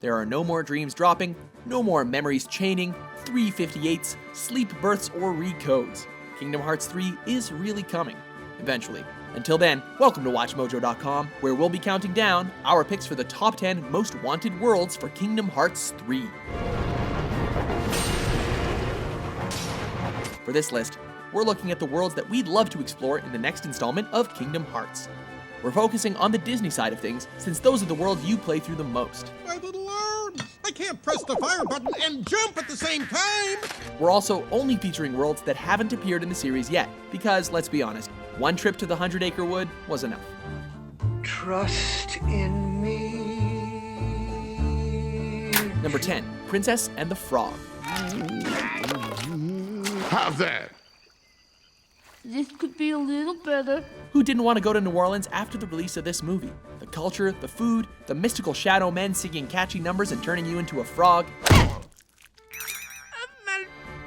There are no more dreams dropping, no more memories chaining, 358s, sleep births, or recodes. Kingdom Hearts 3 is really coming, eventually. Until then, welcome to WatchMojo.com, where we'll be counting down our picks for the top 10 most wanted worlds for Kingdom Hearts 3. For this list, we're looking at the worlds that we'd love to explore in the next installment of Kingdom Hearts. We're focusing on the Disney side of things, since those are the worlds you play through the most. My little arms! I can't press the fire button and jump at the same time! We're also only featuring worlds that haven't appeared in the series yet, because, let's be honest, one trip to the 100-Acre Wood was enough. Trust in me. Number 10, Princess and the Frog. How's that? This could be a little better. Who didn't want to go to New Orleans after the release of this movie? The culture, the food, the mystical shadow men singing catchy numbers and turning you into a frog.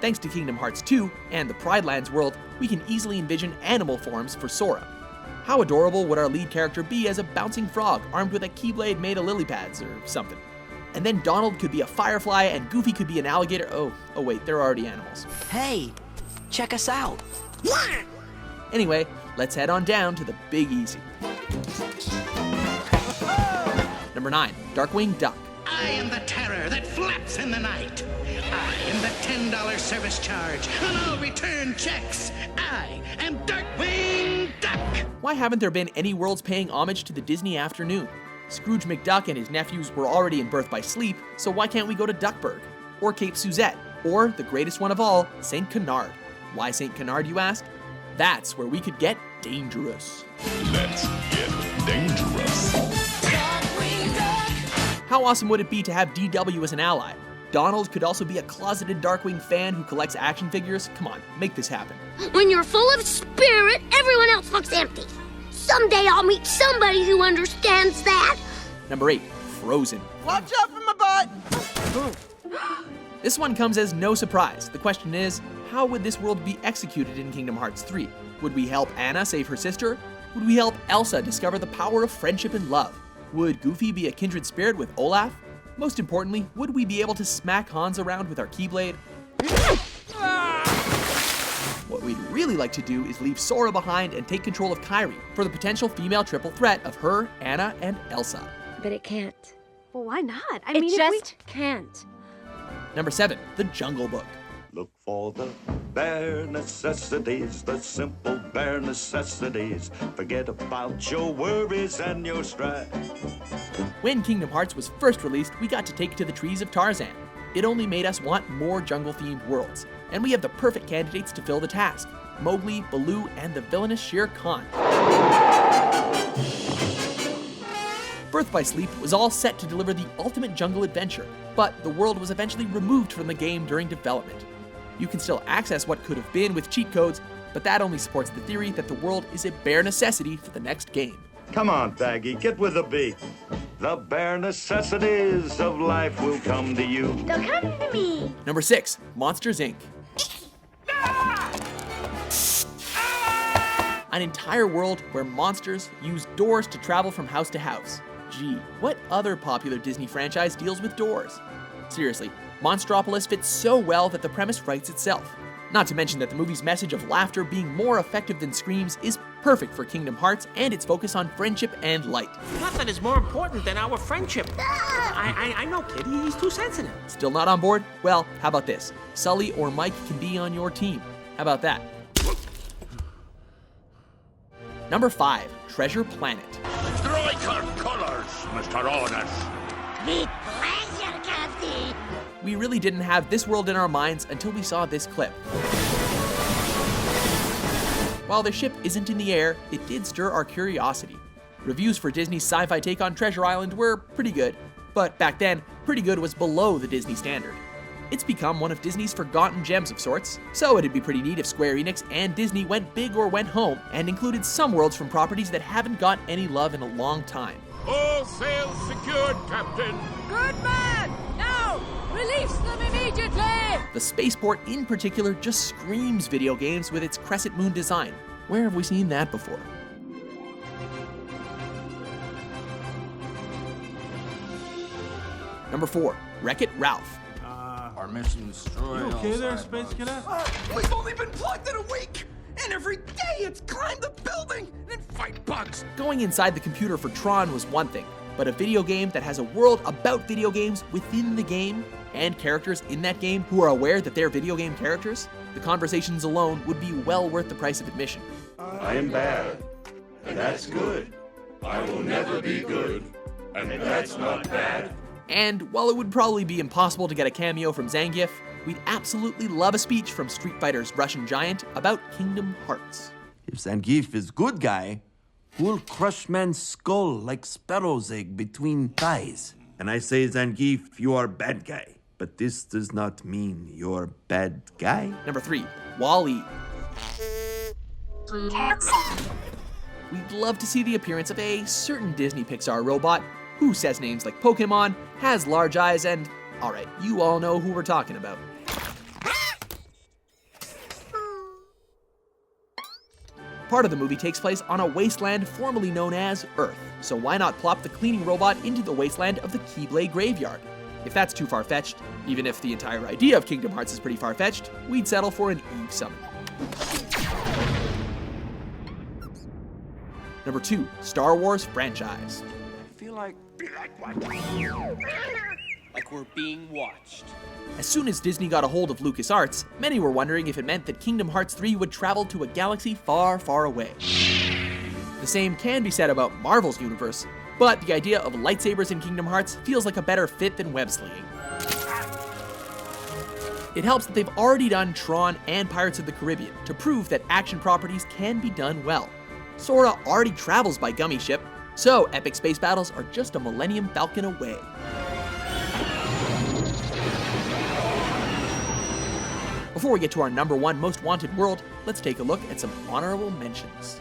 Thanks to Kingdom Hearts 2 and the Pride Lands world, we can easily envision animal forms for Sora. How adorable would our lead character be as a bouncing frog armed with a keyblade made of lily pads or something? And then Donald could be a firefly and Goofy could be an alligator. Oh wait, they're already animals. Hey, check us out. Anyway, let's head on down to the Big Easy. Number 9, Darkwing Duck. I am the terror that flaps in the night. I am the $10 service charge on all return checks. I am Darkwing Duck. Why haven't there been any worlds paying homage to the Disney afternoon? Scrooge McDuck and his nephews were already in Birth by Sleep, so why can't we go to Duckburg? Or Cape Suzette? Or, the greatest one of all, St. Canard? Why St. Canard, you ask? That's where we could get dangerous. Let's get dangerous. How awesome would it be to have DW as an ally? Donald could also be a closeted Darkwing fan who collects action figures. Come on, make this happen. When you're full of spirit, everyone else looks empty. Someday I'll meet somebody who understands that. Number 8, Frozen. Watch out for my butt! This one comes as no surprise. The question is, how would this world be executed in Kingdom Hearts 3? Would we help Anna save her sister? Would we help Elsa discover the power of friendship and love? Would Goofy be a kindred spirit with Olaf? Most importantly, would we be able to smack Hans around with our Keyblade? What we'd really like to do is leave Sora behind and take control of Kairi for the potential female triple threat of her, Anna, and Elsa. But it can't. Well, why not? I It mean, just can't. Number 7, The Jungle Book. Look for the bare necessities, the simple bare necessities. Forget about your worries and your strife. When Kingdom Hearts was first released, we got to take to the trees of Tarzan. It only made us want more jungle-themed worlds, and we have the perfect candidates to fill the task: Mowgli, Baloo, and the villainous Shere Khan. Birth by Sleep was all set to deliver the ultimate jungle adventure, but the world was eventually removed from the game during development. You can still access what could have been with cheat codes, but that only supports the theory that the world is a bare necessity for the next game. Come on, Baggy, get with the beat. The bare necessities of life will come to you. They'll come to me. Number 6, Monsters, Inc. An entire world where monsters use doors to travel from house to house. Gee, what other popular Disney franchise deals with doors? Seriously, Monstropolis fits so well that the premise writes itself. Not to mention that the movie's message of laughter being more effective than screams is perfect for Kingdom Hearts and its focus on friendship and light. Nothing is more important than our friendship. I know, kid. He's too sensitive. Still not on board? Well, how about this? Sully or Mike can be on your team. How about that? Number 5, Treasure Planet. Strike our colors, Mr. Honest. With pleasure, Captain. We really didn't have this world in our minds until we saw this clip. While the ship isn't in the air, it did stir our curiosity. Reviews for Disney's sci-fi take on Treasure Island were pretty good, but back then, pretty good was below the Disney standard. It's become one of Disney's forgotten gems of sorts, so it'd be pretty neat if Square Enix and Disney went big or went home and included some worlds from properties that haven't got any love in a long time. All sails secured, Captain. Good man! Now, release them immediately! The spaceport in particular just screams video games with its crescent moon design. Where have we seen that before? Number 4, Wreck-It Ralph. Our mission is destroy. You okay there, Space Cadet? We've only been plugged in a week, and every day it's climbed the building and fight bugs. Going inside the computer for Tron was one thing, but a video game that has a world about video games within the game, and characters in that game who are aware that they're video game characters, the conversations alone would be well worth the price of admission. I am bad, and that's good. I will never be good, and that's not bad. And while it would probably be impossible to get a cameo from Zangief, we'd absolutely love a speech from Street Fighter's Russian giant about Kingdom Hearts. If Zangief is good guy, who'll crush man's skull like sparrow's egg between thighs? And I say, Zangief, you are bad guy. But this does not mean you're bad guy. Number 3, Wall-E. We'd love to see the appearance of a certain Disney Pixar robot who says names like Pokemon, has large eyes, and, alright, you all know who we're talking about. Part of the movie takes place on a wasteland formerly known as Earth, so why not plop the cleaning robot into the wasteland of the Keyblade Graveyard? If that's too far-fetched, even if the entire idea of Kingdom Hearts is pretty far-fetched, we'd settle for an Eve summon. Number 2, Star Wars franchise. I feel like we're being watched. As soon as Disney got a hold of LucasArts, many were wondering if it meant that Kingdom Hearts 3 would travel to a galaxy far, far away. The same can be said about Marvel's universe, but the idea of lightsabers in Kingdom Hearts feels like a better fit than web-slinging. It helps that they've already done Tron and Pirates of the Caribbean to prove that action properties can be done well. Sora already travels by gummy ship, so epic space battles are just a Millennium Falcon away. Before we get to our number 1 most wanted world, let's take a look at some honorable mentions.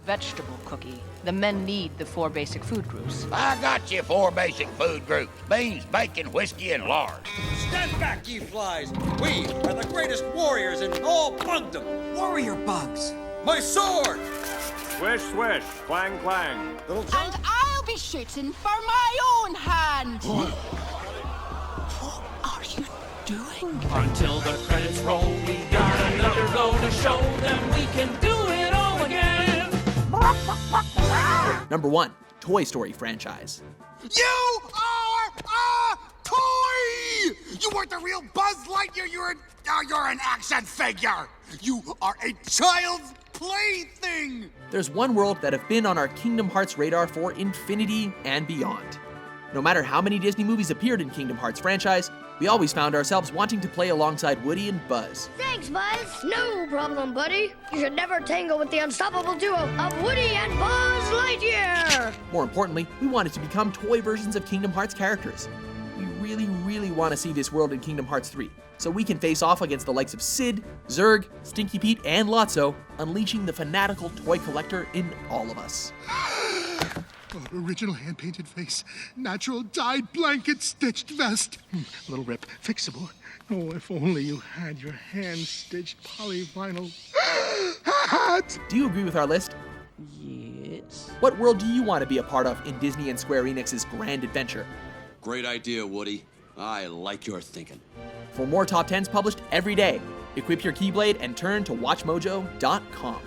Vegetable cookie. The men need the 4 basic food groups. I got you 4 basic food groups. Beans, bacon, whiskey, and lard. Stand back, ye flies! We are the greatest warriors in all bugdom! Warrior bugs. My sword! Swish, swish, clang, clang. Little And I'll be shooting for my own hand. What are you doing? Until the credits roll, we got another go to show them we can do it all again. Number 1, Toy Story franchise. You are a toy! You weren't the real Buzz Lightyear, you're an action figure! You are a child's plaything! There's one world that have been on our Kingdom Hearts radar for infinity and beyond. No matter how many Disney movies appeared in Kingdom Hearts franchise, we always found ourselves wanting to play alongside Woody and Buzz. Thanks, Buzz. No problem, buddy. You should never tangle with the unstoppable duo of Woody and Buzz Lightyear. More importantly, we wanted to become toy versions of Kingdom Hearts characters. We really, really want to see this world in Kingdom Hearts 3, so we can face off against the likes of Sid, Zurg, Stinky Pete, and Lotso, unleashing the fanatical toy collector in all of us. Original hand-painted face, natural dyed blanket stitched vest. Little rip, fixable. Oh, if only you had your hand-stitched polyvinyl hat. Do you agree with our list? Yes. What world do you want to be a part of in Disney and Square Enix's grand adventure? Great idea, Woody. I like your thinking. For more top 10s published every day, equip your Keyblade and turn to WatchMojo.com.